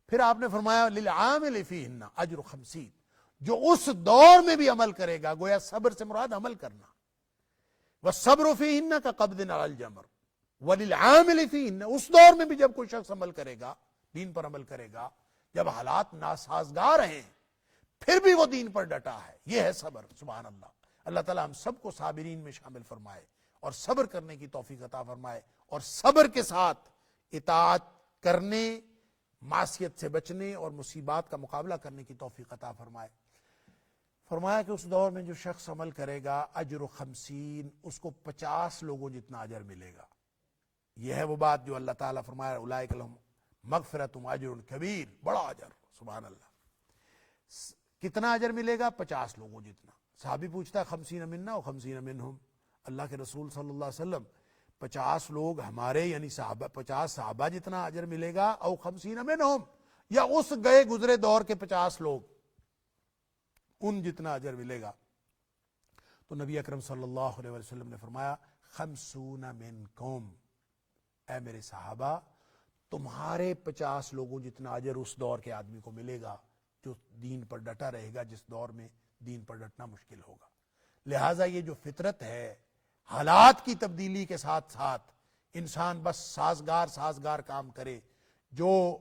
پھر آپ نے فرمایا للعامل فیہن اجر 50، جو اس دور میں بھی عمل کرے گا، گویا صبر سے مراد عمل کرنا، والصبر فیہن کا قبض علی الجمر وللعامل فیہن، اس دور میں بھی جب کوئی شخص عمل کرے گا، دین پر عمل کرے گا، جب حالات ناسازگار ہیں پھر بھی وہ دین پر ڈٹا ہے، یہ ہے صبر۔ سبحان اللہ، اللہ تعالی ہم سب کو صابرین میں شامل فرمائے اور صبر کرنے کی توفیق عطا فرمائے، اور صبر کے ساتھ اطاعت کرنے، معصیت سے بچنے اور مصیبات کا مقابلہ کرنے کی توفیق عطا فرمائے۔ فرمایا کہ اس دور میں جو شخص عمل کرے گا اجر 50، اس کو 50 لوگوں جتنا اجر ملے گا۔ یہ ہے وہ بات جو اللہ تعالیٰ فرمایا اولئک لہم مغفرۃ واجر کبیر، بڑا اجر، سبحان اللہ۔ کتنا اجر ملے گا؟ 50 لوگوں جتنا۔ صحابی پوچھتا ہے 50 منا و 50 منہم، اللہ کے رسول صلی اللہ علیہ وسلم 50 لوگ ہمارے یعنی صحابہ 50 صحابہ جتنا اجر ملے گا، او 50 منہم، یا اس گئے گزرے دور کے 50 لوگ ان جتنا اجر ملے گا؟ تو نبی اکرم صلی اللہ علیہ وسلم نے فرمایا 50 منکم، اے میرے صحابہ تمہارے 50 لوگوں جتنا اجر اس دور کے آدمی کو ملے گا جو دین پر ڈٹا رہے گا، جس دور میں دین پر ڈٹنا مشکل ہوگا۔ لہٰذا یہ جو فطرت ہے، حالات کی تبدیلی کے ساتھ ساتھ انسان بس سازگار کام کرے، جو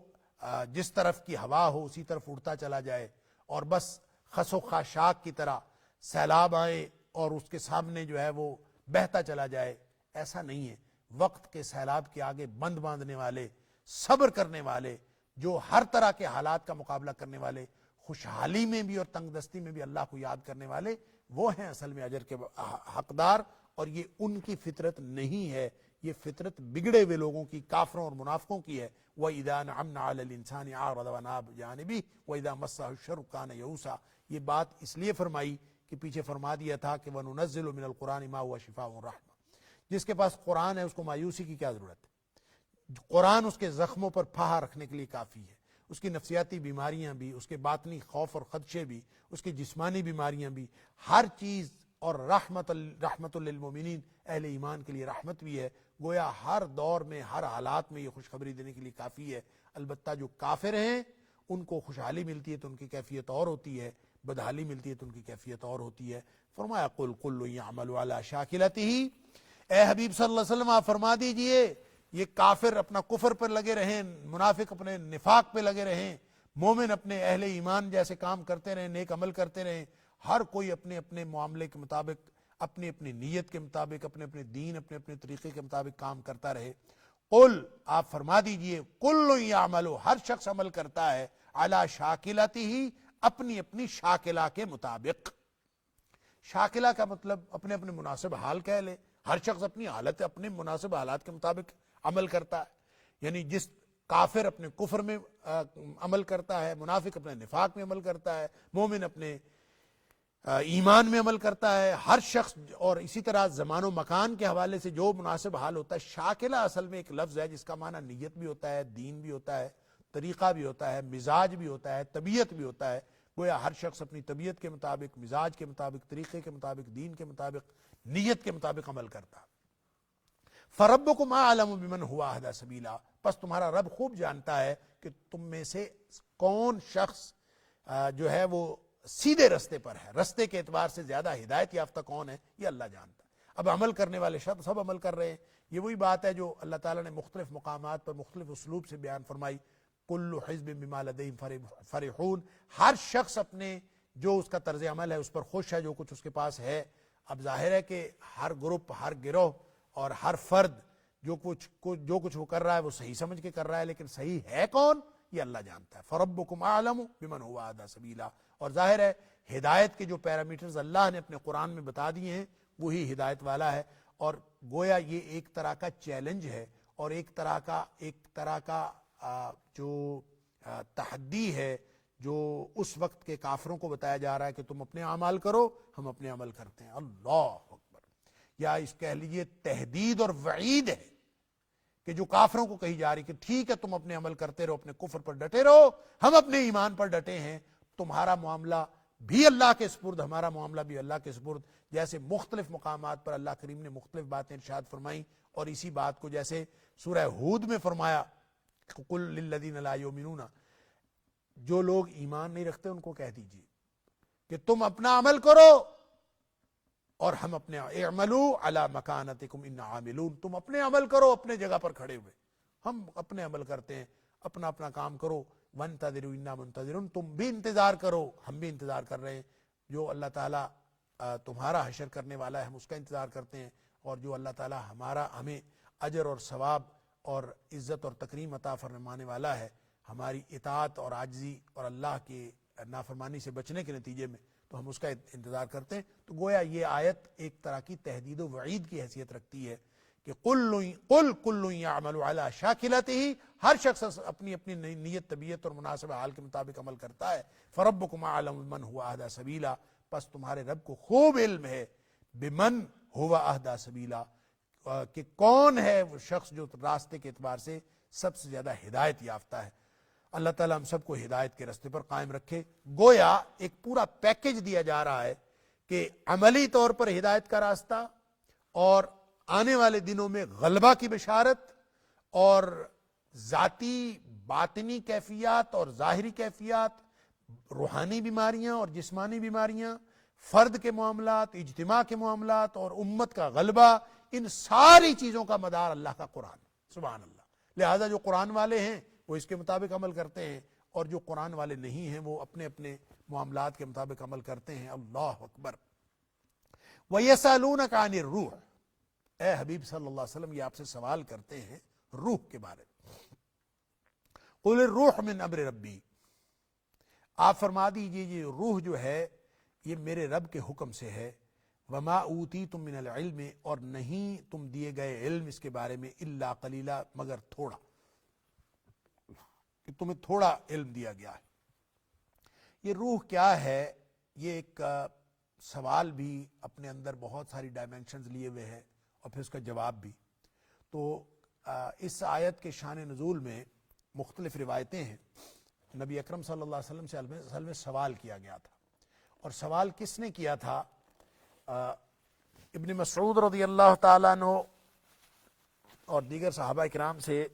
جس طرف کی ہوا ہو اسی طرف اڑتا چلا جائے، اور بس خس و خاشاک کی طرح سیلاب آئے اور اس کے سامنے جو ہے وہ بہتا چلا جائے، ایسا نہیں ہے۔ وقت کے سیلاب کے آگے بند باندھنے والے، صبر کرنے والے، جو ہر طرح کے حالات کا مقابلہ کرنے والے، خوشحالی میں بھی اور تنگ دستی میں بھی اللہ کو یاد کرنے والے، وہ ہیں اصل میں اجر کے حقدار، اور یہ ان کی فطرت نہیں ہے، یہ فطرت بگڑے ہوئے لوگوں کی، کافروں اور منافقوں کی ہے۔ وَإِذَا نَعَمْنَا عَلَى الْإِنسَانِ أَعْرَضَ وَنَأَىٰ بِجَانِبِهِ وَإِذَا مَسَّهُ الشَّرُّ كَانَ يَئُوسًا۔ یہ بات اس لیے فرمائی کہ پیچھے فرما دیا تھا کہ وَنُنَزِّلُ مِنَ الْقُرْآنِ مَا هُوَ شِفَاءٌ وَرَحْمَةٌ، جس کے پاس قرآن ہے اس کو مایوسی کی کیا ضرورت ہے؟ قرآن اس کے زخموں پر پھاہا رکھنے کے لیے کافی ہے، اس کی نفسیاتی بیماریاں بھی، اس کے باطنی خوف اور خدشے بھی، اس کی جسمانی بیماریاں بھی، ہر چیز، اور رحمت للمومنین، اہل ایمان کے لیے رحمت بھی ہے۔ گویا ہر دور میں، ہر حالات میں یہ خوشخبری دینے کے لیے کافی ہے۔ البتہ جو کافر ہیں ان کو خوشحالی ملتی ہے تو ان کی کیفیت اور ہوتی ہے، بدحالی ملتی ہے تو ان کی کیفیت اور ہوتی ہے۔ فرمایا قل کل یعمل علی شاکلتہ، اے حبیب صلی اللہ علیہ وسلم آپ فرما دیجئے یہ کافر اپنا کفر پر لگے رہیں، منافق اپنے نفاق پہ لگے رہیں، مومن اپنے اہل ایمان جیسے کام کرتے رہیں، نیک عمل کرتے رہیں، ہر کوئی اپنے اپنے معاملے کے مطابق، اپنی اپنی نیت کے مطابق، اپنے اپنے دین، اپنے اپنے طریقے کے مطابق کام کرتا رہے۔ قل آپ فرما دیجئے کل یعمل، ہر شخص عمل کرتا ہے، علی شاکلتہ، اپنی اپنی شاکلہ کے مطابق۔ شاکلہ کا مطلب اپنے اپنے مناسب حال کہہ لے، ہر شخص اپنی حالت اپنے مناسب حالات کے مطابق عمل کرتا ہے، یعنی جس کافر اپنے کفر میں عمل کرتا ہے، منافق اپنے نفاق میں عمل کرتا ہے، مومن اپنے ایمان میں عمل کرتا ہے، ہر شخص، اور اسی طرح زمان و مکان کے حوالے سے جو مناسب حال ہوتا ہے۔ شاکلہ اصل میں ایک لفظ ہے جس کا معنی نیت بھی ہوتا ہے، دین بھی ہوتا ہے، طریقہ بھی ہوتا ہے، مزاج بھی ہوتا ہے، طبیعت بھی ہوتا ہے۔ گویا ہر شخص اپنی طبیعت کے مطابق، مزاج کے مطابق، طریقے کے مطابق، دین کے مطابق، نیت کے مطابق عمل کرتا ہے۔ فَرَبُّكُمْ أَعْلَمُ بِمَنْ هُوَ أَهْدَىٰ سَبِيلًا، پس تمہارا رب خوب جانتا ہے کہ تم میں سے کون شخص جو ہے وہ سیدھے رستے پر ہے، رستے کے اعتبار سے زیادہ ہدایت یافتہ کون ہے، یہ اللہ جانتا ہے۔ اب عمل کرنے والے شخص سب عمل کر رہے ہیں، یہ وہی بات ہے جو اللہ تعالیٰ نے مختلف مقامات پر مختلف اسلوب سے بیان فرمائی، کل حزب بما لدیہم فرحون، ہر شخص اپنے جو اس کا طرز عمل ہے اس پر خوش ہے، جو کچھ اس کے پاس ہے۔ اب ظاہر ہے کہ ہر گروپ، ہر گروہ اور ہر فرد جو کچھ وہ کر رہا ہے وہ صحیح سمجھ کے کر رہا ہے، لیکن صحیح ہے کون یہ اللہ جانتا ہے۔ فَرَبُّكُمْ أَعْلَمُ بِمَنْ هُوَ أَهْدَىٰ سَبِيلًا، اور ظاہر ہے ہدایت کے جو پیرامیٹرز اللہ نے اپنے قرآن میں بتا دیے ہیں وہی ہدایت والا ہے، اور گویا یہ ایک طرح کا چیلنج ہے اور ایک طرح کا جو تحدی ہے جو اس وقت کے کافروں کو بتایا جا رہا ہے کہ تم اپنے اعمال کرو، ہم اپنے عمل کرتے ہیں۔ اللہ اکبر، یا اس کہہ لیجئے تحدید اور وعید ہے کہ جو کافروں کو کہی جا رہی کہ ٹھیک ہے تم اپنے عمل کرتے رہو، اپنے کفر پر ڈٹے رہو، ہم اپنے ایمان پر ڈٹے ہیں، تمہارا معاملہ بھی اللہ کے سپرد، ہمارا معاملہ بھی اللہ کے سپرد۔ جیسے مختلف مقامات پر اللہ کریم نے مختلف باتیں ارشاد فرمائیں، اور اسی بات کو جیسے سورہ ہود میں فرمایا قل للذین لا یؤمنون، جو لوگ ایمان نہیں رکھتے ان کو کہہ دیجیے کہ تم اپنا عمل کرو اور ہم اپنے اعملوا علی مکانتکم انا عاملون، تم اپنے عمل کرو اپنے جگہ پر کھڑے ہوئے، ہم اپنے عمل کرتے ہیں، اپنا اپنا کام کرو، وانتظروا انا منتظرون، تم بھی انتظار کرو ہم بھی انتظار کر رہے ہیں، جو اللہ تعالیٰ تمہارا حشر کرنے والا ہے ہم اس کا انتظار کرتے ہیں، اور جو اللہ تعالیٰ ہمیں اجر اور ثواب اور عزت اور تکریم عطا فرمانے والا ہے ہماری اطاعت اور عاجزی اور اللہ کی نافرمانی سے بچنے کے نتیجے میں، تو ہم اس کا انتظار کرتے ہیں۔ تو گویا یہ آیت ایک طرح کی تہدید و وعید کی حیثیت رکھتی ہے کہ قل کل یعمل علی شاکلتہ، ہر شخص اپنی اپنی نیت طبیعت اور مناسب حال کے مطابق عمل کرتا ہے، فربکم اعلم بمن هو اہدی سبیلا، پس تمہارے رب کو خوب علم ہے بمن هو اہدی سبیلا، کہ کون ہے وہ شخص جو راستے کے اعتبار سے سب سے زیادہ ہدایت یافتہ ہے۔ اللہ تعالیٰ ہم سب کو ہدایت کے راستے پر قائم رکھے۔ گویا ایک پورا پیکج دیا جا رہا ہے کہ عملی طور پر ہدایت کا راستہ، اور آنے والے دنوں میں غلبہ کی بشارت، اور ذاتی باطنی کیفیات اور ظاہری کیفیات، روحانی بیماریاں اور جسمانی بیماریاں، فرد کے معاملات، اجتماع کے معاملات اور امت کا غلبہ، ان ساری چیزوں کا مدار اللہ کا قرآن، سبحان اللہ۔ لہذا جو قرآن والے ہیں وہ اس کے مطابق عمل کرتے ہیں، اور جو قرآن والے نہیں ہیں وہ اپنے اپنے معاملات کے مطابق عمل کرتے ہیں۔ اللہ اکبر۔ وَيَسْأَلُونَكَ عَنِ الرُّوحِ، اے حبیب صلی اللہ علیہ وسلم یہ آپ سے سوال کرتے ہیں روح کے بارے میں۔ قُلِ الرُّوحُ مِنْ أَمْرِ رَبِّي، آپ فرما دیجئے یہ روح جو ہے یہ میرے رب کے حکم سے ہے۔ وَمَا أُوتِيتُم مِّنَ الْعِلْمِ، اور نہیں تم دیے گئے علم اس کے بارے میں، إِلَّا قَلِيلًا، مگر تھوڑا، کہ تمہیں تھوڑا علم دیا گیا ہے۔ یہ روح کیا ہے، یہ ایک سوال بھی اپنے اندر بہت ساری ڈائمینشنز لیے ہوئے ہے، اور پھر اس کا جواب بھی۔ تو اس آیت کے شان نزول میں مختلف روایتیں ہیں۔ نبی اکرم صلی اللہ علیہ وسلم سے اصل میں سوال کیا گیا تھا، اور سوال کس نے کیا تھا؟ ابن مسعود رضی اللہ تعالیٰ عنہ اور دیگر صحابہ کرام سے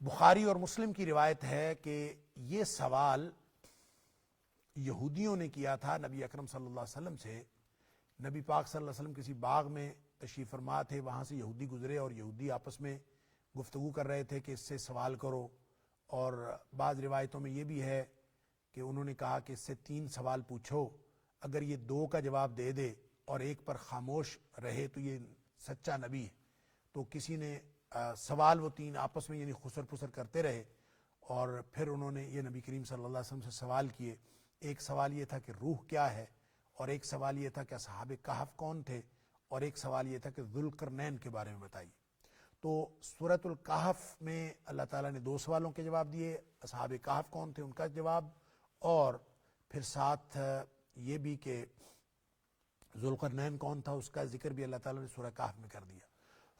بخاری اور مسلم کی روایت ہے کہ یہ سوال یہودیوں نے کیا تھا نبی اکرم صلی اللہ علیہ وسلم سے۔ نبی پاک صلی اللہ علیہ وسلم کسی باغ میں تشریف فرما تھے، وہاں سے یہودی گزرے، اور یہودی آپس میں گفتگو کر رہے تھے کہ اس سے سوال کرو، اور بعض روایتوں میں یہ بھی ہے کہ انہوں نے کہا کہ اس سے 3 سوال پوچھو، اگر یہ 2 کا جواب دے دے اور ایک پر خاموش رہے تو یہ سچا نبی ہے۔ تو کسی نے سوال وہ 3 آپس میں یعنی خسر پسر کرتے رہے، اور پھر انہوں نے یہ نبی کریم صلی اللہ علیہ وسلم سے سوال کیے۔ ایک سوال یہ تھا کہ روح کیا ہے، اور ایک سوال یہ تھا کہ اصحاب کہف کون تھے، اور ایک سوال یہ تھا کہ ذوالقرنین کے بارے میں بتائیے۔ تو سورۃ الکہف میں اللہ تعالیٰ نے 2 سوالوں کے جواب دیے، اصحاب کہف کون تھے ان کا جواب، اور پھر ساتھ یہ بھی کہ ذوالقرنین کون تھا اس کا ذکر بھی اللہ تعالیٰ نے سورہ کہف میں کر دیا۔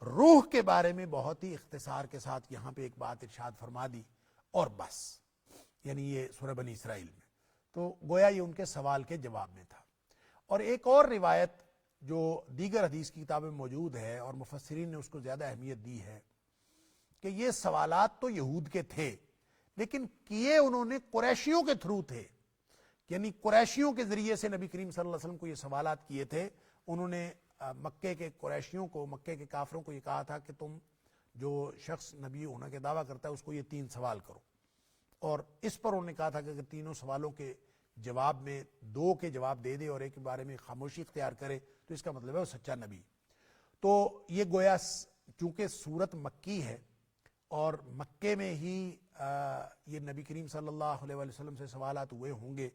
روح کے بارے میں بہت ہی اختصار کے ساتھ یہاں پہ ایک بات ارشاد فرما دی، اور بس، یعنی یہ سورہ بنی اسرائیل میں۔ تو گویا یہ ان کے سوال کے جواب میں تھا۔ اور ایک اور روایت جو دیگر حدیث کی کتابیں موجود ہے، اور مفسرین نے اس کو زیادہ اہمیت دی ہے، کہ یہ سوالات تو یہود کے تھے، لیکن کیے انہوں نے قریشیوں کے تھرو تھے، یعنی قریشیوں کے ذریعے سے نبی کریم صلی اللہ علیہ وسلم کو یہ سوالات کیے تھے۔ انہوں نے مکے کے قریشیوں کو، مکے کے کافروں کو یہ کہا تھا کہ تم جو شخص نبی ہونے کے دعویٰ کرتا ہے اس کو یہ 3 سوال کرو، اور اس پر انہوں نے کہا تھا کہ اگر تینوں سوالوں کے جواب میں 2 کے جواب دے دے اور ایک کے بارے میں خاموشی اختیار کرے تو اس کا مطلب ہے وہ سچا نبی۔ تو یہ گویا چونکہ سورت مکی ہے، اور مکے میں ہی یہ نبی کریم صلی اللہ علیہ وسلم سے سوالات ہوئے ہوں گے،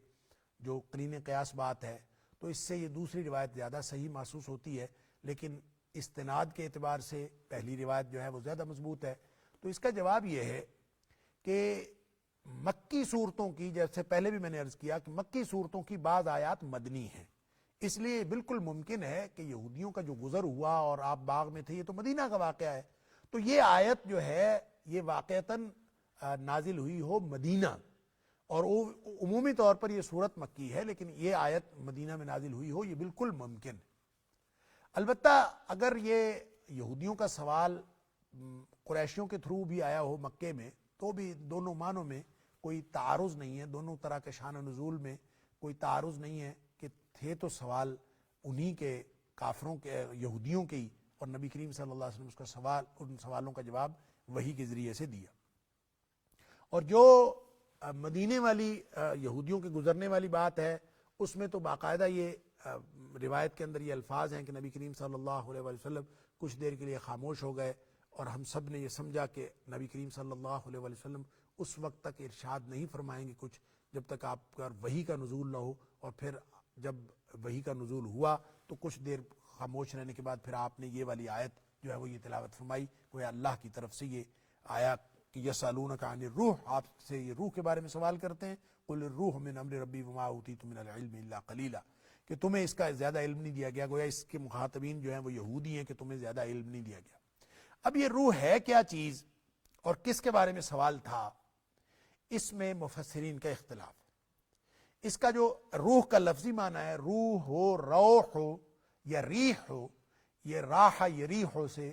جو قرین قیاس بات ہے، تو اس سے یہ دوسری روایت زیادہ صحیح محسوس ہوتی ہے، لیکن استناد کے اعتبار سے پہلی روایت جو ہے وہ زیادہ مضبوط ہے۔ تو اس کا جواب یہ ہے کہ مکی صورتوں کی، جیسے پہلے بھی میں نے عرض کیا کہ مکی صورتوں کی بعض آیات مدنی ہیں، اس لیے بالکل ممکن ہے کہ یہودیوں کا جو گزر ہوا اور آپ باغ میں تھے، یہ تو مدینہ کا واقعہ ہے، تو یہ آیت جو ہے یہ واقعتاً نازل ہوئی ہو مدینہ، اور عمومی طور پر یہ صورت مکی ہے، لیکن یہ آیت مدینہ میں نازل ہوئی ہو، یہ بالکل ممکن ہے۔ البتہ اگر یہ یہودیوں کا سوال قریشیوں کے تھرو بھی آیا ہو مکے میں، تو بھی دونوں معنوں میں کوئی تعارض نہیں ہے، دونوں طرح کے شان نزول میں کوئی تعارض نہیں ہے کہ تھے تو سوال انہی کے کافروں کے یہودیوں کے ہی، اور نبی کریم صلی اللہ علیہ وسلم اس کا سوال ان سوالوں کا جواب وحی کے ذریعے سے دیا۔ اور جو مدینے والی یہودیوں کے گزرنے والی بات ہے، اس میں تو باقاعدہ یہ روایت کے اندر یہ الفاظ ہیں کہ نبی کریم صلی اللہ علیہ وسلم کچھ دیر کے لیے خاموش ہو گئے، اور ہم سب نے یہ سمجھا کہ نبی کریم صلی اللہ علیہ وسلم اس وقت تک ارشاد نہیں فرمائیں گے کچھ جب تک آپ کا وحی کا نزول نہ ہو، اور پھر جب وحی کا نزول ہوا تو کچھ دیر خاموش رہنے کے بعد پھر آپ نے یہ والی آیت جو ہے وہ یہ تلاوت فرمائی، وہ اللہ کی طرف سے یہ آیا کہ یسألونک عن الروح، آپ سے یہ روح کے بارے میں سوال کرتے ہیں، قل الروح من امر ربی وما اوتیت من العلم الا قلیلا، کہ تمہیں اس کا زیادہ علم نہیں دیا گیا، گویا اس کے مخاطبین جو ہیں وہ یہودی ہیں کہ تمہیں زیادہ علم نہیں دیا گیا۔ اب یہ روح ہے کیا چیز اور کس کے بارے میں سوال تھا، اس میں مفسرین کا اختلاف ہے۔ اس کا جو روح کا لفظی معنی ہے، روح ہو، روح ہو یا ریح ہو، یہ راح یریح سے،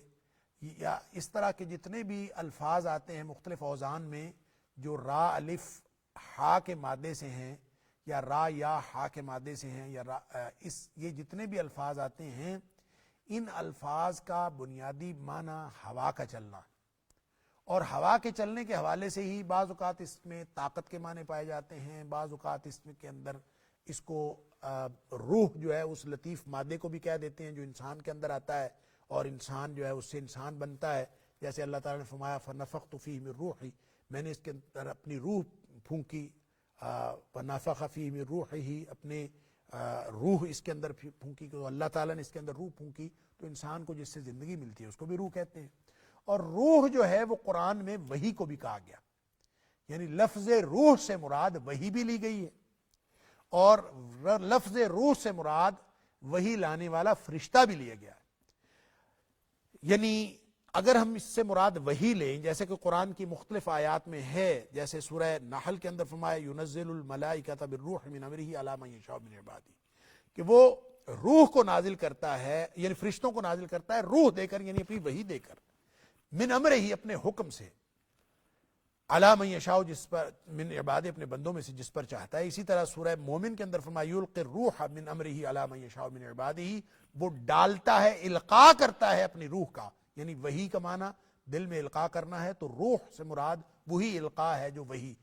یا اس طرح کے جتنے بھی الفاظ آتے ہیں مختلف اوزان میں جو را الف ہا کے مادے سے ہیں، یا را یا ہا کے مادے سے ہیں، یا یہ جتنے بھی الفاظ آتے ہیں، ان الفاظ کا بنیادی معنی ہوا کا چلنا، اور ہوا کے چلنے کے حوالے سے ہی بعض اوقات اس میں طاقت کے معنی پائے جاتے ہیں، بعض اوقات اس میں کے اندر اس کو روح جو ہے اس لطیف مادے کو بھی کہہ دیتے ہیں جو انسان کے اندر آتا ہے، اور انسان جو ہے اس سے انسان بنتا ہے، جیسے اللہ تعالیٰ نے فرمایا فَنَفَخْتُ فِيهِ مِن رُوحِي، میں نے اس کے اندر اپنی روح پھونکی، وَنَفَخَ فِيهِ مِن رُوحِهِ، اپنے روح اس کے اندر پھونکی، تو اللہ تعالیٰ نے اس کے اندر روح پھونکی تو انسان کو جس سے زندگی ملتی ہے اس کو بھی روح کہتے ہیں۔ اور روح جو ہے وہ قرآن میں وحی کو بھی کہا گیا، یعنی لفظ روح سے مراد وحی بھی لی گئی ہے، اور لفظ روح سے مراد وحی لانے والا فرشتہ بھی لیا گیا ہے۔ یعنی اگر ہم اس سے مراد وحی لیں، جیسے کہ قرآن کی مختلف آیات میں ہے، جیسے سورہ نحل کے اندر فرمایا يُنَزِّلُ الْمَلَائِكَةَ بِالرُّوحِ مِنْ أَمْرِهِ عَلَى مَن يَشَاءُ مِنْ عِبَادِهِ، کہ وہ روح کو نازل کرتا ہے، یعنی فرشتوں کو نازل کرتا ہے روح دے کر، یعنی اپنی وحی دے کر، من امرہ اپنے حکم سے، علی من یشاء جس پر، من عبادہ اپنے بندوں میں سے جس پر چاہتا ہے۔ اسی طرح سورہ مومن کے اندر فرمایا یلقی الروح من امرہ علی من یشاء من عبادہ، وہ ڈالتا ہے، القاء کرتا ہے اپنی روح کا، یعنی وحی کا معنی دل میں القاء کرنا ہے، تو روح سے مراد وہی القاء ہے جو وحی۔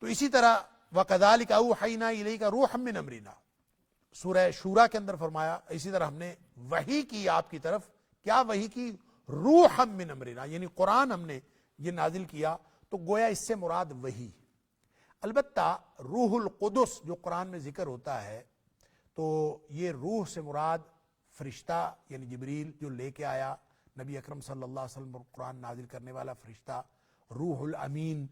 تو اسی طرح وَكَذَلِكَ أَوْحَيْنَا إِلَيْكَ رُوحًا مِّنْ أَمْرِنَا، سورہ شورى کے اندر فرمایا اسی طرح ہم نے وحی کی آپ کی طرف، کیا وحی کی؟ روحًا من امرنا، یعنی قرآن ہم نے یہ نازل کیا، تو گویا اس سے مراد وحی۔ البتہ روح القدس جو قرآن میں ذکر ہوتا ہے، تو یہ روح سے مراد فرشتہ یعنی جبریل جو لے کے آیا نبی اکرم صلی اللہ علیہ وسلم پر قرآن نازل کرنے والا فرشتہ، روح الامین،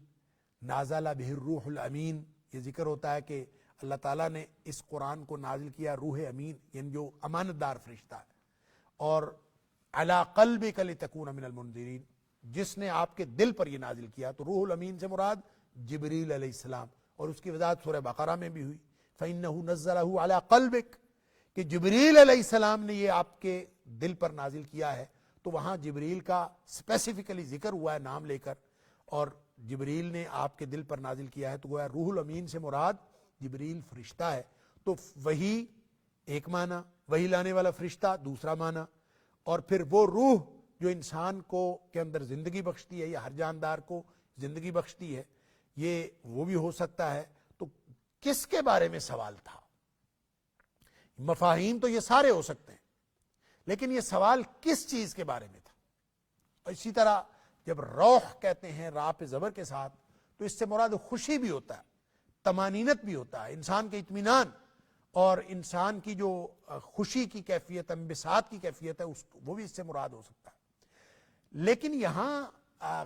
نازل بہ الروح الامین، یہ ذکر ہوتا ہے کہ اللہ تعالیٰ نے اس قرآن کو نازل کیا روح امین، یعنی جو امانت دار فرشتہ ہے، اور علی قلبک لتکون من المنذرین، جس نے آپ کے دل پر یہ نازل کیا، تو روح الامین سے مراد جبریل علیہ السلام، اور اس کی وضاحت سورہ بقرہ میں بھی ہوئی فإنہ نزلہ علی قلبک، کہ جبریل علیہ السلام نے یہ آپ کے دل پر نازل کیا ہے، تو وہاں جبریل کا اسپیسیفکلی ذکر ہوا ہے نام لے کر، اور جبریل نے آپ کے دل پر نازل کیا ہے، تو گویا روح الامین سے مراد جبریل فرشتہ ہے۔ تو وہی ایک معنی، وہی لانے والا فرشتہ دوسرا معنی، اور پھر وہ روح جو انسان کو کے اندر زندگی بخشتی ہے یا ہر جاندار کو زندگی بخشتی ہے، یہ وہ بھی ہو سکتا ہے۔ تو کس کے بارے میں سوال تھا؟ مفاہیم تو یہ سارے ہو سکتے ہیں، لیکن یہ سوال کس چیز کے بارے میں تھا؟ اور اسی طرح جب روح کہتے ہیں راء پہ زبر کے ساتھ، تو اس سے مراد خوشی بھی ہوتا ہے، طمانینت بھی ہوتا ہے، انسان کے اطمینان اور انسان کی جو خوشی کی کیفیت، انبساط کی کیفیت ہے، وہ بھی اس سے مراد ہو سکتا ہے۔ لیکن یہاں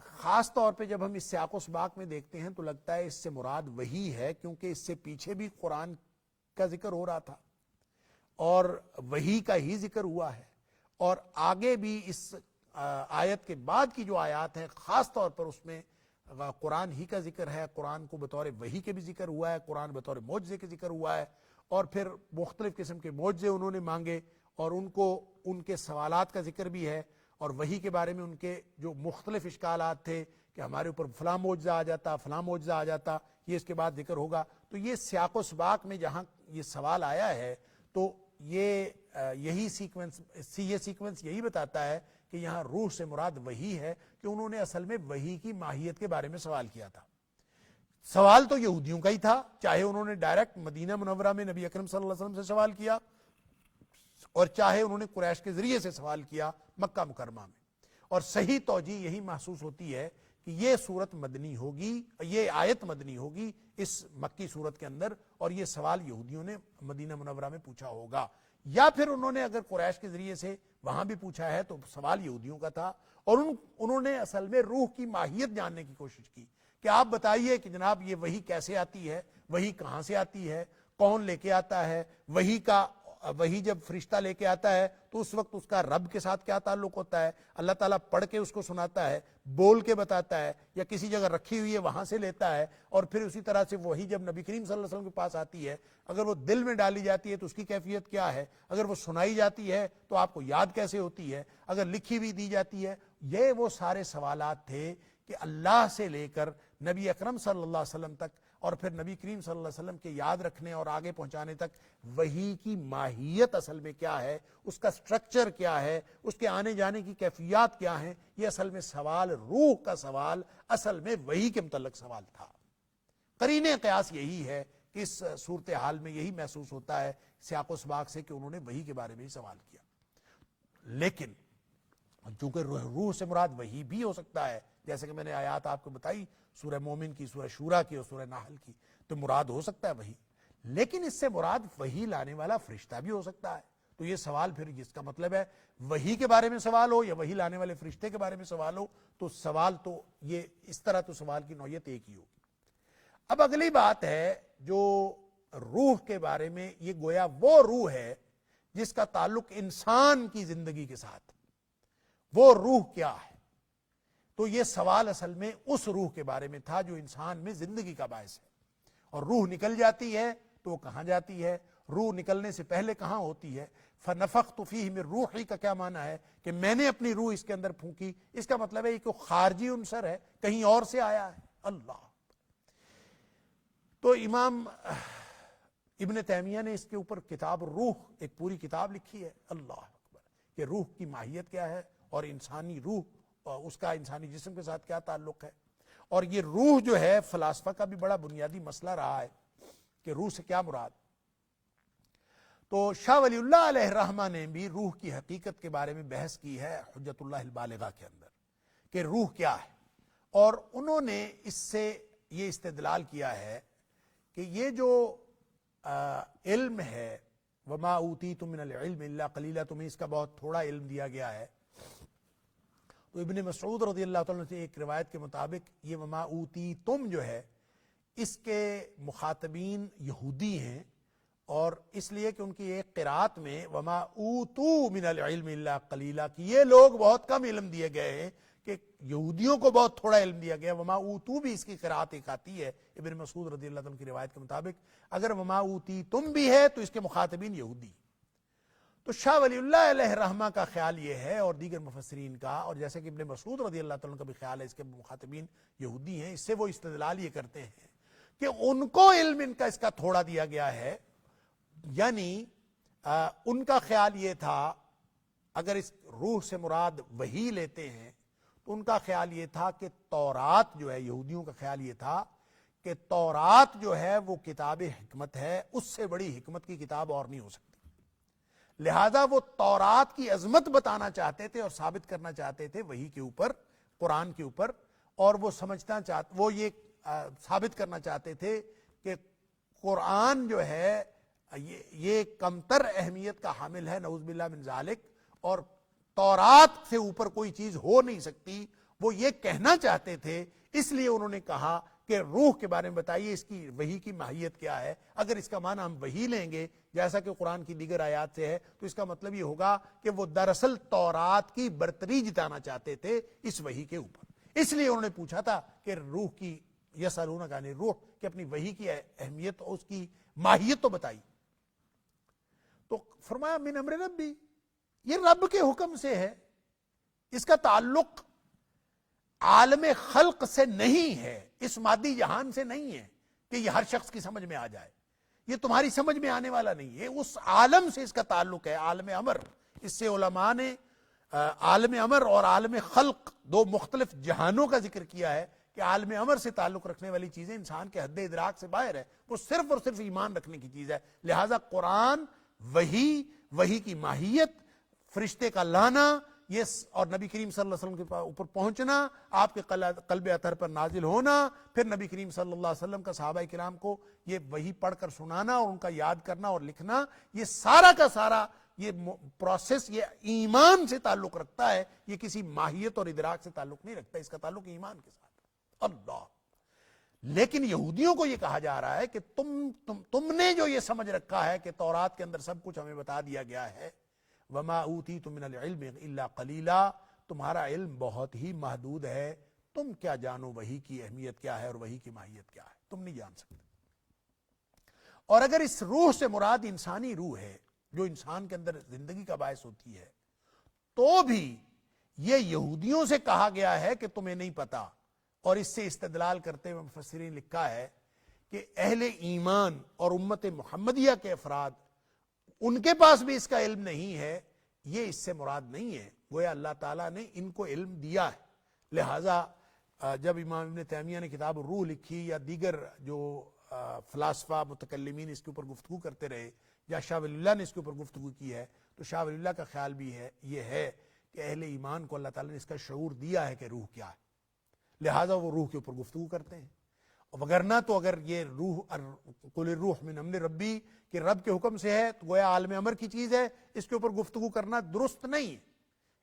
خاص طور پہ جب ہم اس سیاق و سباق میں دیکھتے ہیں تو لگتا ہے اس سے مراد وہی ہے، کیونکہ اس سے پیچھے بھی قرآن کا ذکر ہو رہا تھا اور وحی کا ہی ذکر ہوا ہے، اور آگے بھی اس آیت کے بعد کی جو آیات ہیں خاص طور پر اس میں قرآن ہی کا ذکر ہے، قرآن کو بطور وحی کے بھی ذکر ہوا ہے، قرآن بطور معجزے کے ذکر ہوا ہے، اور پھر مختلف قسم کے معجزے انہوں نے مانگے، اور ان کو ان کے سوالات کا ذکر بھی ہے، اور وحی کے بارے میں ان کے جو مختلف اشکالات تھے کہ ہمارے اوپر فلاں معجزہ آ جاتا، فلاں معجزہ آ جاتا، یہ اس کے بعد ذکر ہوگا. تو یہ سیاق و سباق میں جہاں یہ سوال آیا ہے تو یہی سیکوینس یہی بتاتا ہے کہ یہاں روح سے مراد وحی ہے، کہ انہوں نے اصل میں وحی کی ماہیت کے بارے میں سوال کیا تھا. سوال تو یہودیوں کا ہی تھا، چاہے انہوں نے ڈائریکٹ مدینہ منورہ میں نبی اکرم صلی اللہ علیہ وسلم سے سوال کیا اور چاہے انہوں نے قریش کے ذریعے سے سوال کیا مکہ مکرمہ میں. اور صحیح توجیہ یہی محسوس ہوتی ہے کہ یہ صورت مدنی ہوگی، یہ آیت مدنی ہوگی اس مکی صورت کے اندر، اور یہ سوال یہودیوں نے مدینہ منورہ میں پوچھا ہوگا، یا پھر انہوں نے اگر قریش کے ذریعے سے وہاں بھی پوچھا ہے تو سوال یہودیوں کا تھا. اور انہوں نے اصل میں روح کی ماہیت جاننے کی کوشش کی کہ آپ بتائیے کہ جناب یہ وحی کیسے آتی ہے، وحی کہاں سے آتی ہے، کون لے کے آتا ہے، وحی جب فرشتہ لے کے آتا ہے تو اس وقت اس کا رب کے ساتھ کیا تعلق ہوتا ہے، اللہ تعالیٰ پڑھ کے اس کو سناتا ہے، بول کے بتاتا ہے، یا کسی جگہ رکھی ہوئی ہے وہاں سے لیتا ہے. اور پھر اسی طرح سے وہی جب نبی کریم صلی اللہ علیہ وسلم کے پاس آتی ہے، اگر وہ دل میں ڈالی جاتی ہے تو اس کی کیفیت کیا ہے، اگر وہ سنائی جاتی ہے تو آپ کو یاد کیسے ہوتی ہے، اگر لکھی ہوئی دی جاتی ہے. یہ وہ سارے سوالات تھے کہ اللہ سے لے کر نبی اکرم صلی اللہ علیہ وسلم تک اور پھر نبی کریم صلی اللہ علیہ وسلم کے یاد رکھنے اور آگے پہنچانے تک وحی کی ماہیت اصل میں کیا ہے، اس کا سٹرکچر کیا ہے، اس کے آنے جانے کی کیفیات کیا ہیں. یہ اصل میں سوال، روح کا سوال اصل میں وحی کے متعلق سوال تھا. قرینِ قیاس یہی ہے کہ اس صورتحال میں یہی محسوس ہوتا ہے سیاق و سباق سے کہ انہوں نے وحی کے بارے میں ہی سوال کیا. لیکن چونکہ روح سے مراد وحی بھی ہو سکتا ہے، جیسے کہ میں نے آیات آپ کو بتائی سورہ مومن کی، سورہ شورا کی اور سورہ نحل کی، تو مراد ہو سکتا ہے وحی. لیکن اس سے مراد وحی لانے والا فرشتہ بھی ہو سکتا ہے. تو یہ سوال پھر جس کا مطلب ہے وحی کے بارے میں سوال ہو یا وحی لانے والے فرشتے کے بارے میں سوال ہو، تو سوال تو یہ اس طرح تو سوال کی نوعیت ایک ہی ہوگی. اب اگلی بات ہے جو روح کے بارے میں، یہ گویا وہ روح ہے جس کا تعلق انسان کی زندگی کے ساتھ. وہ روح کیا ہے؟ تو یہ سوال اصل میں اس روح کے بارے میں تھا جو انسان میں زندگی کا باعث ہے. اور روح نکل جاتی ہے تو وہ کہاں جاتی ہے؟ روح نکلنے سے پہلے کہاں ہوتی ہے؟ فَنَفَخْتُ فِيهِ مِن رُوحِي کا کیا معنی ہے کہ میں نے اپنی روح اس کے اندر پھونکی. اس کا مطلب ہے یہ کوئی خارجی عنصر ہے، کہیں اور سے آیا ہے. اللہ. تو امام ابن تیمیہ نے اس کے اوپر کتاب روح، ایک پوری کتاب لکھی ہے. اللہ اکبر. کہ روح کی ماہیت کیا ہے اور انسانی روح اس کا انسانی جسم کے ساتھ کیا تعلق ہے. اور یہ روح جو ہے فلاسفہ کا بھی بڑا بنیادی مسئلہ رہا ہے کہ روح سے کیا مراد. تو شاہ ولی اللہ علیہ الرحمہ نے بھی روح کی حقیقت کے بارے میں بحث کی ہے حجت اللہ البالغہ کے اندر کہ روح کیا ہے. اور انہوں نے اس سے یہ استدلال کیا ہے کہ یہ جو علم ہے وما اوتیتم من العلم الا قلیلا، تمہیں اس کا بہت تھوڑا علم دیا گیا ہے. تو ابن مسعود رضی اللہ تعالیٰ سے ایک روایت کے مطابق یہ وما اوتیتم جو ہے اس کے مخاطبین یہودی ہیں، اور اس لیے کہ ان کی ایک قرات میں وما اوتو من العلم الا قلیلا کہ یہ لوگ بہت کم علم دیے گئے ہیں، کہ یہودیوں کو بہت تھوڑا علم دیا گیا. وما اوتو بھی اس کی قرات ایک آتی ہے ابن مسعود رضی اللہ عنہ کی روایت کے مطابق. اگر وما اوتی تم بھی ہے تو اس کے مخاطبین یہودی. تو شاہ ولی اللہ علیہ الرحمہ کا خیال یہ ہے اور دیگر مفسرین کا، اور جیسے کہ ابن مسعود رضی اللہ عنہ کا بھی خیال ہے اس کے مخاطبین یہودی ہیں. اس سے وہ استدلال یہ کرتے ہیں کہ ان کو علم ان کا اس کا تھوڑا دیا گیا ہے. یعنی ان کا خیال یہ تھا، اگر اس روح سے مراد وحی لیتے ہیں تو ان کا خیال یہ تھا کہ تورات جو ہے، یہودیوں کا خیال یہ تھا کہ تورات جو ہے وہ کتاب حکمت ہے، اس سے بڑی حکمت کی کتاب اور نہیں ہو سکتی. لہذا وہ تورات کی عظمت بتانا چاہتے تھے اور ثابت کرنا چاہتے تھے وحی کے اوپر، قرآن کے اوپر. اور وہ یہ ثابت کرنا چاہتے تھے کہ قرآن جو ہے یہ کمتر اہمیت کا حامل ہے، نعوذ باللہ من ذالک، اور تورات سے اوپر کوئی چیز ہو نہیں سکتی. وہ یہ کہنا چاہتے تھے، اس لیے انہوں نے کہا کہ روح کے بارے میں بتائیے اس کی وحی کی ماہیت کیا ہے. اگر اس کا معنی ہم وحی لیں گے جیسا کہ قرآن کی دیگر آیات سے ہے تو اس کا مطلب یہ ہوگا کہ وہ دراصل تورات کی برتری جتانا چاہتے تھے اس وحی کے اوپر. اس لیے انہوں نے پوچھا تھا کہ روح کی یسألونک عن الروح کہ اپنی وحی کی اہمیت اور اس کی ماہیت تو بتائی. تو فرمایا من امر ربی، یہ رب کے حکم سے ہے. اس کا تعلق عالم خلق سے نہیں ہے، اس مادی جہان سے نہیں ہے کہ یہ ہر شخص کی سمجھ میں آ جائے، یہ تمہاری سمجھ میں آنے والا نہیں ہے، اس عالم سے اس کا تعلق ہے، عالم امر۔ اس سے علماء نے عالم امر اور عالم خلق دو مختلف جہانوں کا ذکر کیا ہے کہ عالم امر سے تعلق رکھنے والی چیزیں انسان کے حد ادراک سے باہر ہے، وہ صرف اور صرف ایمان رکھنے کی چیز ہے۔ لہذا قرآن، وحی کی ماہیت، فرشتے کا لانا، یہ اور نبی کریم صلی اللہ علیہ وسلم کے اوپر پہنچنا، آپ کے قلب اطہر پر نازل ہونا، پھر نبی کریم صلی اللہ علیہ وسلم کا صحابہ کرام کو یہ وحی پڑھ کر سنانا اور ان کا یاد کرنا اور لکھنا، یہ سارا کا سارا یہ پروسیس یہ ایمان سے تعلق رکھتا ہے، یہ کسی ماہیت اور ادراک سے تعلق نہیں رکھتا، اس کا تعلق ایمان کے ساتھ۔ اللہ! لیکن یہودیوں کو یہ کہا جا رہا ہے کہ تم نے جو یہ سمجھ رکھا ہے کہ تورات کے اندر سب کچھ ہمیں بتا دیا گیا ہے، وما اوتیتم من العلم الا قلیلا، تمہارا علم بہت ہی محدود ہے، تم کیا جانو وحی کی اہمیت کیا ہے اور وحی کی ماہیت کیا ہے، تم نہیں جان سکتے۔ اور اگر اس روح سے مراد انسانی روح ہے جو انسان کے اندر زندگی کا باعث ہوتی ہے، تو بھی یہ یہودیوں سے کہا گیا ہے کہ تمہیں نہیں پتا، اور اس سے استدلال کرتے ہوئے مفسرین لکھا ہے کہ اہل ایمان اور امت محمدیہ کے افراد، ان کے پاس بھی اس کا علم نہیں ہے، یہ اس سے مراد نہیں ہے، گویا اللہ تعالیٰ نے ان کو علم دیا ہے۔ لہٰذا جب امام ابن تیمیہ نے کتاب الروح لکھی یا دیگر جو فلاسفہ متکلمین اس کے اوپر گفتگو کرتے رہے، یا شاہ ولی اللہ نے اس کے اوپر گفتگو کی ہے، تو شاہ ولی اللہ کا خیال بھی ہے یہ ہے کہ اہل ایمان کو اللہ تعالیٰ نے اس کا شعور دیا ہے کہ روح کیا ہے، لہٰذا وہ روح کے اوپر گفتگو کرتے ہیں۔ وگرنہ تو اگر یہ روح قل الروح من امر ربی کہ رب کے حکم سے ہے تو گویا عالم امر کی چیز ہے، اس کے اوپر گفتگو کرنا درست نہیں ہے،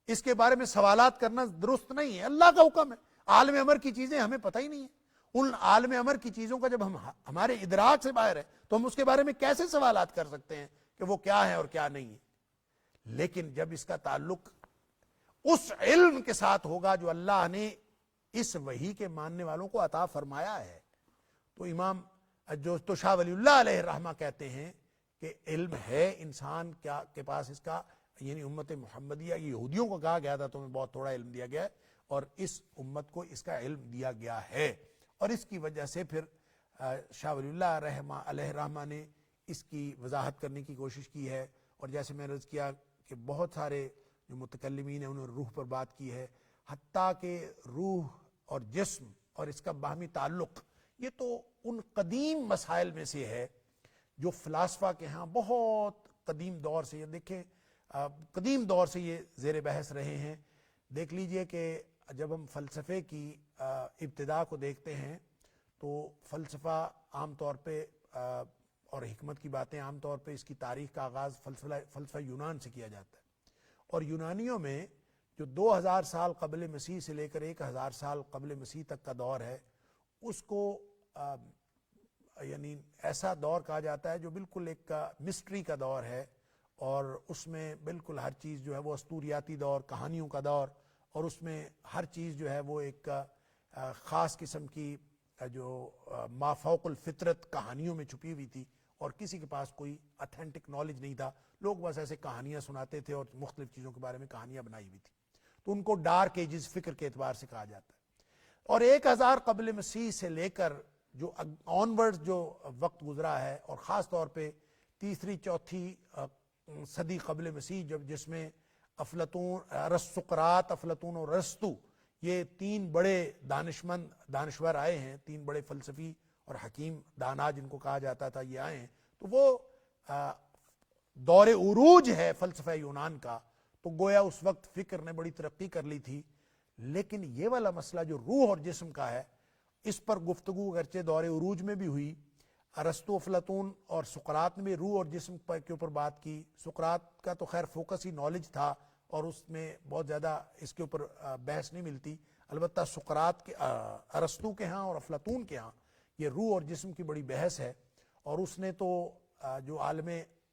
اس کے بارے میں سوالات کرنا درست نہیں ہے، اللہ کا حکم ہے۔ عالم امر کی چیزیں ہمیں پتہ ہی نہیں ہے، ان عالم امر کی چیزوں کا جب ہمارے ادراک سے باہر ہے تو ہم اس کے بارے میں کیسے سوالات کر سکتے ہیں کہ وہ کیا ہے اور کیا نہیں ہے۔ لیکن جب اس کا تعلق اس علم کے ساتھ ہوگا جو اللہ نے اس وحی کے ماننے والوں کو عطا فرمایا ہے، تو امام جو شاہ ولی اللہ علیہ الرحمہ کہتے ہیں کہ علم ہے انسان کیا کے پاس اس کا، یعنی امت محمدیہ یہودیوں کو کہا گیا تھا تمہیں بہت تھوڑا علم دیا گیا ہے، اور اس امت کو اس کا علم دیا گیا ہے، اور اس کی وجہ سے پھر شاہ ولی اللہ علیہ الرحمہ نے اس کی وضاحت کرنے کی کوشش کی ہے۔ اور جیسے میں نے عرض کیا کہ بہت سارے جو متکلمین ہیں انہوں نے روح پر بات کی ہے، حتیٰ کہ روح اور جسم اور اس کا باہمی تعلق یہ تو ان قدیم مسائل میں سے ہے جو فلاسفہ کے ہاں بہت قدیم دور سے، یہ دیکھیں قدیم دور سے یہ زیر بحث رہے ہیں۔ دیکھ لیجئے کہ جب ہم فلسفے کی ابتدا کو دیکھتے ہیں تو فلسفہ عام طور پہ اور حکمت کی باتیں عام طور پہ اس کی تاریخ کا آغاز فلسفہ یونان سے کیا جاتا ہے، اور یونانیوں میں جو 2000 سال قبل مسیح سے لے کر 1000 سال قبل مسیح تک کا دور ہے، اس کو یعنی ایسا دور کہا جاتا ہے جو بالکل ایک مسٹری کا دور ہے، اور اس میں بالکل ہر چیز جو ہے وہ اسطوریاتی دور، کہانیوں کا دور، اور اس میں ہر چیز جو ہے وہ ایک خاص قسم کی جو مافوق الفطرت کہانیوں میں چھپی ہوئی تھی، اور کسی کے پاس کوئی اتھینٹک نالج نہیں تھا، لوگ بس ایسے کہانیاں سناتے تھے اور مختلف چیزوں کے بارے میں کہانیاں بنائی ہوئی تھی، تو ان کو ڈارک ایجز فکر کے اعتبار سے کہا جاتا ہے۔ اور 1000 قبل مسیح سے لے کر جو آنورڈ جو وقت گزرا ہے، اور خاص طور پہ تیسری چوتھی صدی قبل مسیح جس میں افلاطون، سقراط، افلاطون اور ارسطو، یہ 3 بڑے دانشور آئے ہیں، 3 بڑے فلسفی اور حکیم دانا جن کو کہا جاتا تھا، یہ آئے ہیں، تو وہ دور عروج ہے فلسفہ یونان کا، تو گویا اس وقت فکر نے بڑی ترقی کر لی تھی۔ لیکن یہ والا مسئلہ جو روح اور جسم کا ہے، اس پر گفتگو اگرچہ دور عروج میں بھی ہوئی، ارسطو، افلاطون اور سقراط نے بھی روح اور جسم کے اوپر بات کی۔ سقراط کا تو خیر فوکس ہی نالج تھا اور اس میں بہت زیادہ اس کے اوپر بحث نہیں ملتی، البتہ سقراط کے ارسطو کے ہاں اور افلاطون کے ہاں یہ روح اور جسم کی بڑی بحث ہے، اور اس نے تو جو عالم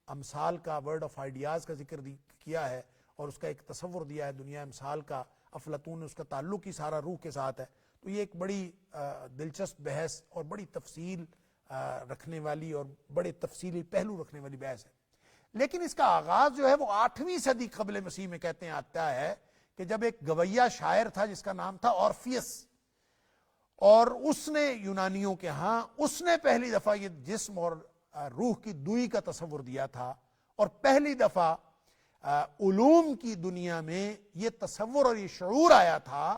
امثال کا، ورڈ آف آئیڈیاز کا ذکر کیا ہے اور اس کا ایک تصور دیا ہے دنیا امثال کا، افلاطون نے اس کا تعلق ہی سارا روح کے ساتھ ہے، تو یہ ایک بڑی دلچسپ بحث اور بڑی تفصیل رکھنے والی اور بڑے تفصیلی پہلو رکھنے والی بحث ہے۔ لیکن اس کا آغاز جو ہے وہ 8ویں صدی قبل مسیح میں کہتے ہیں آتا ہے کہ جب ایک گویا شاعر تھا جس کا نام تھا اورفیس، اور اس نے یونانیوں کے ہاں اس نے پہلی دفعہ یہ جسم اور روح کی دوئی کا تصور دیا تھا، اور پہلی دفعہ علوم کی دنیا میں یہ تصور اور یہ شعور آیا تھا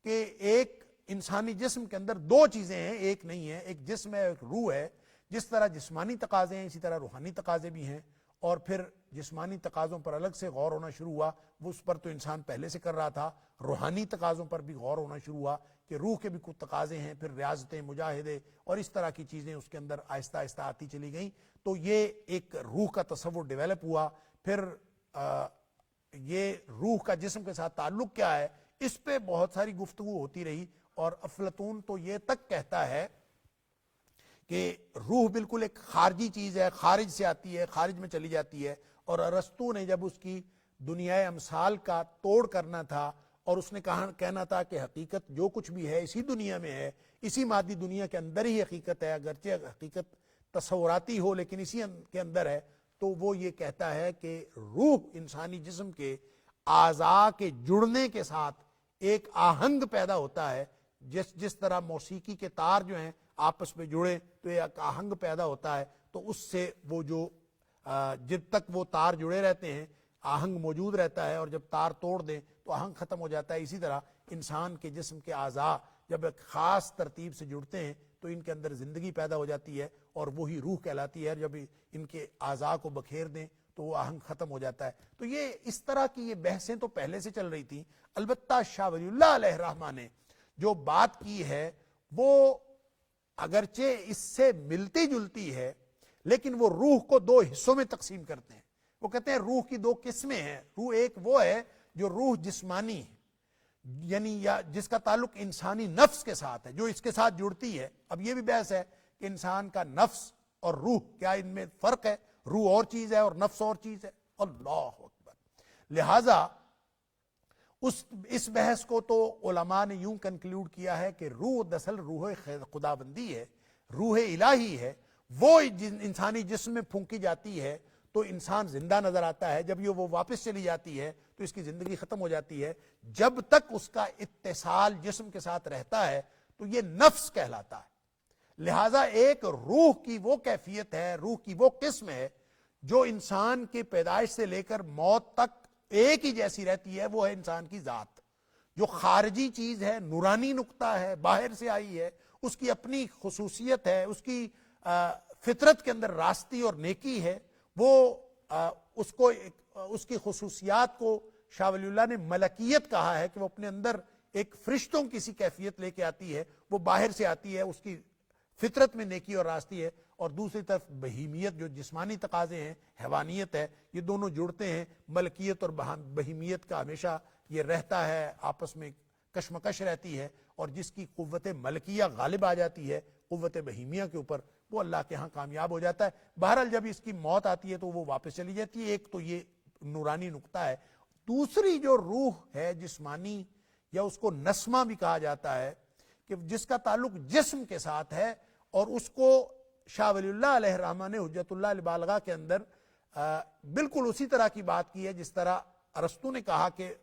کہ ایک انسانی جسم کے اندر دو چیزیں ہیں، ایک نہیں ہے، ایک جسم ہے ایک روح ہے۔ جس طرح جسمانی تقاضے ہیں اسی طرح روحانی تقاضے بھی ہیں، اور پھر جسمانی تقاضوں پر الگ سے غور ہونا شروع ہوا، وہ اس پر تو انسان پہلے سے کر رہا تھا، روحانی تقاضوں پر بھی غور ہونا شروع ہوا کہ روح کے بھی کچھ تقاضے ہیں، پھر ریاضتیں، مجاہدے اور اس طرح کی چیزیں اس کے اندر آہستہ آہستہ آتی چلی گئیں، تو یہ ایک روح کا تصور ڈیولپ ہوا۔ پھر یہ روح کا جسم کے ساتھ تعلق کیا ہے، اس پہ بہت ساری گفتگو ہوتی رہی، اور افلاطون تو یہ تک کہتا ہے کہ روح بالکل ایک خارجی چیز ہے، خارج سے آتی ہے، خارج میں چلی جاتی ہے، اور ارسطو نے جب اس کی دنیا امثال کا توڑ کرنا تھا اور اس نے کہنا تھا کہ حقیقت جو کچھ بھی ہے اسی دنیا میں ہے، اسی مادی دنیا کے اندر ہی حقیقت ہے، اگرچہ حقیقت تصوراتی ہو لیکن اسی کے اندر ہے، تو وہ یہ کہتا ہے کہ روح انسانی جسم کے اعضاء کے جڑنے کے ساتھ ایک آہنگ پیدا ہوتا ہے، جس طرح موسیقی کے تار جو ہیں آپس میں جڑے تو ایک آہنگ پیدا ہوتا ہے، تو اس سے وہ جو جب تک وہ تار جڑے رہتے ہیں آہنگ موجود رہتا ہے، اور جب تار توڑ دیں تو آہنگ ختم ہو جاتا ہے۔ اسی طرح انسان کے جسم کے اعضاء جب ایک خاص ترتیب سے جڑتے ہیں تو ان کے اندر زندگی پیدا ہو جاتی ہے، اور وہی روح کہلاتی ہے۔ جب ان کے اعضاء کو بکھیر دیں تو وہ آہنگ ختم ہو جاتا ہے۔ تو یہ اس طرح کی یہ بحثیں تو پہلے سے چل رہی تھیں، البتہ شاہ ولی اللہ علیہ الرحمہ نے جو بات کی ہے وہ اگرچہ اس سے ملتی جلتی ہے، لیکن وہ روح کو دو حصوں میں تقسیم کرتے ہیں۔ وہ کہتے ہیں روح کی دو قسمیں ہیں۔ روح ایک وہ ہے جو روح جسمانی ہے، یعنی یا جس کا تعلق انسانی نفس کے ساتھ ہے، جو اس کے ساتھ جڑتی ہے۔ اب یہ بھی بحث ہے کہ انسان کا نفس اور روح کیا ان میں فرق ہے، روح اور چیز ہے اور نفس اور چیز ہے؟ اللہ اکبر۔ لہذا اس بحث کو تو علماء نے یوں کنکلوڈ کیا ہے کہ روح دراصل روح خداوندی ہے، روح الہی ہے، وہ انسانی جسم میں پھونکی جاتی ہے تو انسان زندہ نظر آتا ہے، جب وہ واپس چلی جاتی ہے تو اس کی زندگی ختم ہو جاتی ہے۔ جب تک اس کا اتصال جسم کے ساتھ رہتا ہے تو یہ نفس کہلاتا ہے۔ لہذا ایک روح کی وہ کیفیت ہے، روح کی وہ قسم ہے جو انسان کی پیدائش سے لے کر موت تک ایک ہی جیسی رہتی ہے، وہ ہے انسان کی ذات۔ جو خارجی چیز ہے، نورانی نقطہ ہے، باہر سے آئی ہے، اس کی اپنی خصوصیت ہے، اس کی فطرت کے اندر راستی اور نیکی ہے، وہ اس کی خصوصیات کو شاہ ولی اللہ نے ملکیت کہا ہے کہ وہ اپنے اندر ایک فرشتوں کی سی کیفیت لے کے آتی ہے، وہ باہر سے آتی ہے، اس کی فطرت میں نیکی اور راستی ہے، اور دوسری طرف بہیمیت جو جسمانی تقاضے ہیں، حیوانیت ہے، یہ دونوں جڑتے ہیں۔ ملکیت اور بہیمیت کا ہمیشہ یہ رہتا ہے، آپس میں کشمکش رہتی ہے، اور جس کی قوت ملکیہ غالب آ جاتی ہے قوت بہیمیہ کے اوپر، وہ اللہ کے ہاں کامیاب ہو جاتا ہے۔ بہرحال جب اس کی موت آتی ہے تو وہ واپس چلی جاتی ہے۔ ایک تو یہ نورانی نقطہ ہے۔ دوسری جو روح ہے جسمانی، یا اس کو نسمہ بھی کہا جاتا ہے، کہ جس کا تعلق جسم کے ساتھ ہے، اور اس کو شاہ ولی اللہ علیہ الرحمہ نے حجت اللہ البالغہ کے اندر بالکل اسی طرح کی بات کی ہے جس طرح ارسطو نے کہا کہ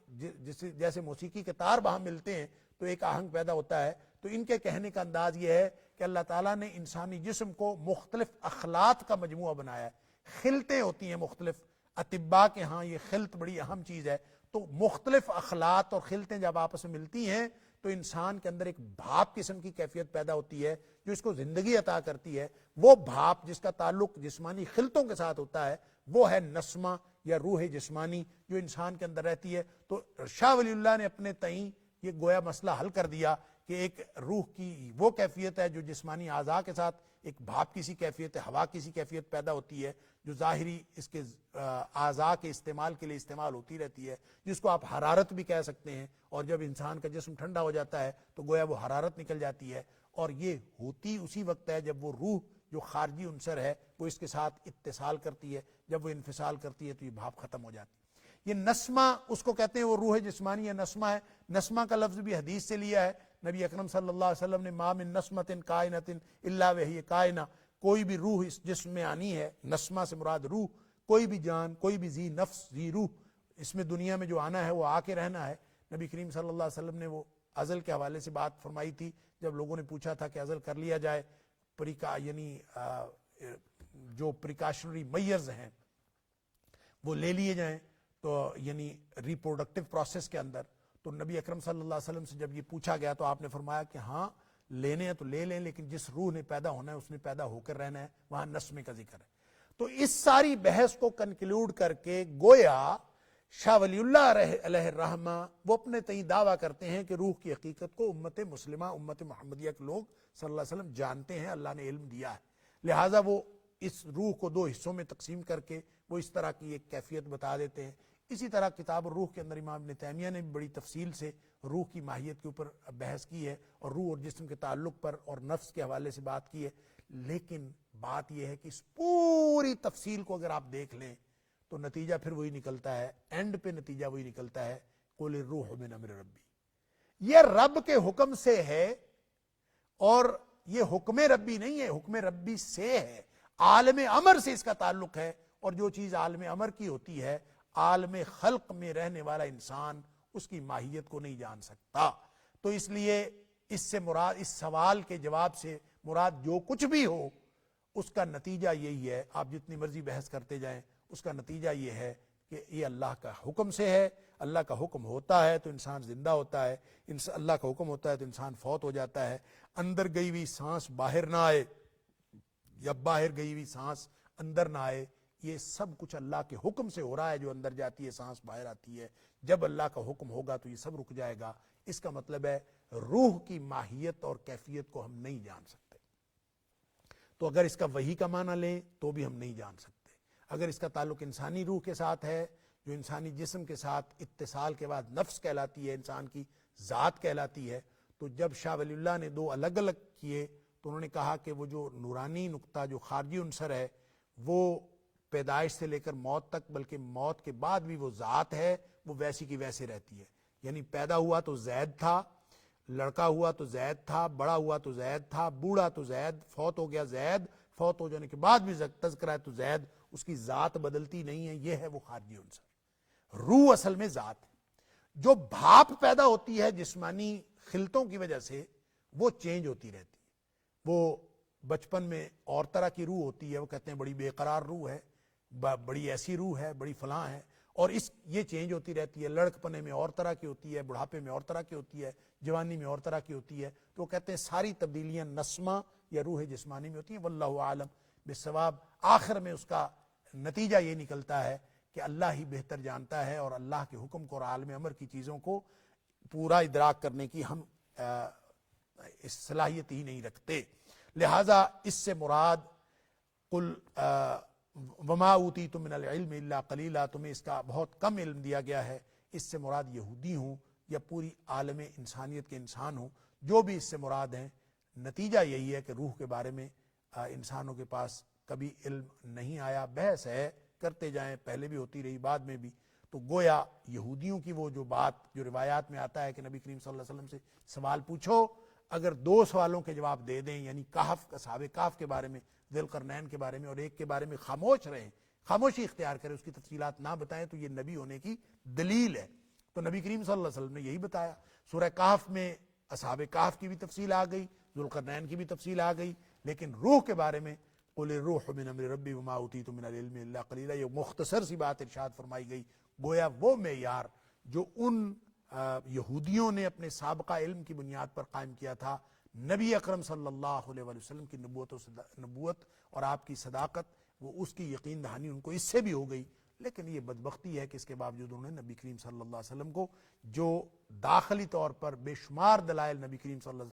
جیسے موسیقی کے تار باہم ملتے ہیں تو ایک آہنگ پیدا ہوتا ہے، تو ان کے کہنے کا انداز یہ ہے کہ اللہ تعالیٰ نے انسانی جسم کو مختلف اخلاط کا مجموعہ بنایا ہے۔ خلطیں ہوتی ہیں مختلف، اطباء کے ہاں یہ خلط بڑی اہم چیز ہے، تو مختلف اخلاط اور خلطیں جب آپس میں ملتی ہیں تو انسان کے اندر ایک بھاپ قسم کی کیفیت پیدا ہوتی ہے جو اس کو زندگی عطا کرتی ہے۔ وہ بھاپ جس کا تعلق جسمانی خلطوں کے ساتھ ہوتا ہے وہ ہے نسمہ یا روح جسمانی جو انسان کے اندر رہتی ہے۔ تو شاہ ولی اللہ نے اپنے تئیں یہ گویا مسئلہ حل کر دیا کہ ایک روح کی وہ کیفیت ہے جو جسمانی اعضاء کے ساتھ ایک بھاپ کی سی کیفیت ہے، ہوا کی سی کیفیت پیدا ہوتی ہے جو ظاہری اس کے اعضاء کے استعمال کے لیے استعمال ہوتی رہتی ہے، جس کو آپ حرارت بھی کہہ سکتے ہیں، اور جب انسان کا جسم ٹھنڈا ہو جاتا ہے تو گویا وہ حرارت نکل جاتی ہے، اور یہ ہوتی اسی وقت ہے جب وہ روح جو خارجی عنصر ہے وہ اس کے ساتھ اتصال کرتی ہے، جب وہ انفصال کرتی ہے تو یہ بھاپ ختم ہو جاتی ہے۔ یہ نسمہ اس کو کہتے ہیں، وہ روح جسمانی ہے، نسمہ ہے۔ نسمہ کا لفظ بھی حدیث سے لیا ہے، نبی اکرم صلی اللہ علیہ وسلم نے ما من نسمۃ کائنۃ الا وہی کائنہ، کوئی بھی روح اس جسم میں آنی ہے، نسمہ سے مراد روح، کوئی بھی جان، کوئی بھی ذی نفس ذی روح اس میں دنیا میں جو آنا ہے وہ آ کے رہنا ہے. نبی کریم صلی اللہ علیہ وسلم نے وہ ازل کے حوالے سے بات فرمائی تھی جب لوگوں نے پوچھا تھا کہ ازل کر لیا جائے, یعنی جو پریکاشنری میئرز ہیں وہ لے لیے جائیں, تو یعنی ریپروڈکٹیو پروسیس کے اندر. تو نبی اکرم صلی اللہ علیہ وسلم سے جب یہ پوچھا گیا تو آپ نے فرمایا کہ ہاں لینے ہیں تو لے لیں, لیکن جس روح نے پیدا ہونا ہے اس نے پیدا ہو کر رہنا ہے, وہاں نسمے کا ذکر ہے. تو اس ساری بحث کو کنکلوڈ کر کے گویا شاہ ولی اللہ علیہ الرحمہ وہ اپنے تئیں دعویٰ کرتے ہیں کہ روح کی حقیقت کو امت مسلمہ, امت محمدیہ کے لوگ صلی اللہ علیہ وسلم جانتے ہیں, اللہ نے علم دیا ہے. لہٰذا وہ اس روح کو 2 حصوں میں تقسیم کر کے وہ اس طرح کی ایک کیفیت بتا دیتے ہیں. اسی طرح کتاب الروح کے اندر امام ابن تیمیہ نے بھی بڑی تفصیل سے روح کی ماہیت کے اوپر بحث کی ہے, اور روح اور جسم کے تعلق پر اور نفس کے حوالے سے بات کی ہے. لیکن بات یہ ہے کہ اس پوری تفصیل کو اگر آپ دیکھ لیں تو نتیجہ پھر وہی نکلتا ہے, اینڈ پہ نتیجہ وہی نکلتا ہے, قل الروح من امر ربی. یہ رب کے حکم سے ہے, اور یہ حکم ربی نہیں ہے, حکم ربی سے ہے, عالم امر سے اس کا تعلق ہے. اور جو چیز عالم امر کی ہوتی ہے, عالم خلق میں رہنے والا انسان اس کی ماہیت کو نہیں جان سکتا. تو اس لیے اس سے مراد, اس سوال کے جواب سے مراد جو کچھ بھی ہو اس کا نتیجہ یہی ہے. آپ جتنی مرضی بحث کرتے جائیں, اس کا نتیجہ یہ ہے کہ یہ اللہ کا حکم سے ہے. اللہ کا حکم ہوتا ہے تو انسان زندہ ہوتا ہے, اللہ کا حکم ہوتا ہے تو انسان فوت ہو جاتا ہے. اندر گئی ہوئی سانس باہر نہ آئے, یا باہر گئی ہوئی سانس اندر نہ آئے, یہ سب کچھ اللہ کے حکم سے ہو رہا ہے. جو اندر جاتی ہے سانس باہر آتی ہے, جب اللہ کا حکم ہوگا تو یہ سب رک جائے گا. اس کا مطلب ہے روح کی ماہیت اور کیفیت کو ہم نہیں جان سکتے. تو اگر اس کا وحی کا معنی لیں تو بھی ہم نہیں جان سکتے. اگر اس کا تعلق انسانی روح کے ساتھ ہے, جو انسانی جسم کے ساتھ اتصال کے بعد نفس کہلاتی ہے, انسان کی ذات کہلاتی ہے, تو جب شاہ ولی اللہ نے 2 الگ الگ کیے تو انہوں نے کہا کہ وہ جو نورانی نقطہ, جو خارجی عنصر ہے, وہ پیدائش سے لے کر موت تک, بلکہ موت کے بعد بھی وہ ذات ہے, وہ ویسی کی ویسے رہتی ہے. یعنی پیدا ہوا تو زید تھا, لڑکا ہوا تو زید تھا, بڑا ہوا تو زید تھا, بوڑھا تو زید, فوت ہو گیا زید, فوت ہو جانے کے بعد بھی تذکرہ ہے تو زید. اس کی ذات بدلتی نہیں ہے. یہ ہے وہ خارجی عنصر. روح اصل میں ذات ہے. جو بھاپ پیدا ہوتی ہے جسمانی خلطوں کی وجہ سے, وہ چینج ہوتی رہتی ہے. وہ بچپن میں اور طرح کی روح ہوتی ہے, وہ کہتے ہیں بڑی بے قرار روح ہے, بڑی ایسی روح ہے, بڑی فلاں ہے, اور یہ چینج ہوتی رہتی ہے. لڑکپنے میں اور طرح کی ہوتی ہے, بڑھاپے میں اور طرح کی ہوتی ہے, جوانی میں اور طرح کی ہوتی ہے. تو وہ کہتے ہیں ساری تبدیلیاں نسمہ یا روح جسمانی میں ہوتی ہیں. واللہ عالم بالصواب. آخر میں اس کا نتیجہ یہ نکلتا ہے کہ اللہ ہی بہتر جانتا ہے, اور اللہ کے حکم کو اور عالم امر کی چیزوں کو پورا ادراک کرنے کی ہم اس صلاحیت ہی نہیں رکھتے. لہذا اس سے مراد قل وما اوتیتم من العلم الا قلیلا, تمہیں اس کا بہت کم علم دیا گیا ہے. اس سے مراد یہودی ہوں یا پوری عالم انسانیت کے انسان ہوں, جو بھی اس سے مراد ہیں, نتیجہ یہی ہے کہ روح کے بارے میں انسانوں کے پاس کبھی علم نہیں آیا. بحث ہے, کرتے جائیں, پہلے بھی ہوتی رہی, بعد میں بھی. تو گویا یہودیوں کی وہ جو بات جو روایات میں آتا ہے کہ نبی کریم صلی اللہ علیہ وسلم سے سوال پوچھو, اگر 2 سوالوں کے جواب دے دیں, یعنی کہف, اصحاب کہف کے بارے میں, ذی القرنین کے بارے میں, اور ایک کے بارے میں خاموش رہیں, خاموشی اختیار کریں, اس کی تفصیلات نہ بتائیں, تو یہ نبی ہونے کی دلیل ہے. تو نبی کریم صلی اللہ علیہ وسلم نے یہی بتایا. سورہ کہف میں اصحاب کہف کی بھی تفصیل آ گئی, ذی القرنین کی بھی تفصیل آ گئی, لیکن روح کے بارے میں قل الروح من امر ربی وما اوتیتم من العلم الا قلیلا, یہ مختصر سی بات ارشاد فرمائی گئی. گویا وہ معیار جو ان یہودیوں نے اپنے سابقہ علم کی بنیاد پر قائم کیا تھا, نبی اکرم صلی اللہ علیہ وسلم کی نبوت اور آپ کی صداقت, وہ اس کی یقین دہانی ان کو اس سے بھی ہو گئی. لیکن یہ بدبختی ہے کہ اس کے باوجود انہوں نے نبی کریم صلی اللہ علیہ وسلم کو, جو داخلی طور پر بے شمار دلائل نبی کریم صلی اللہ علیہ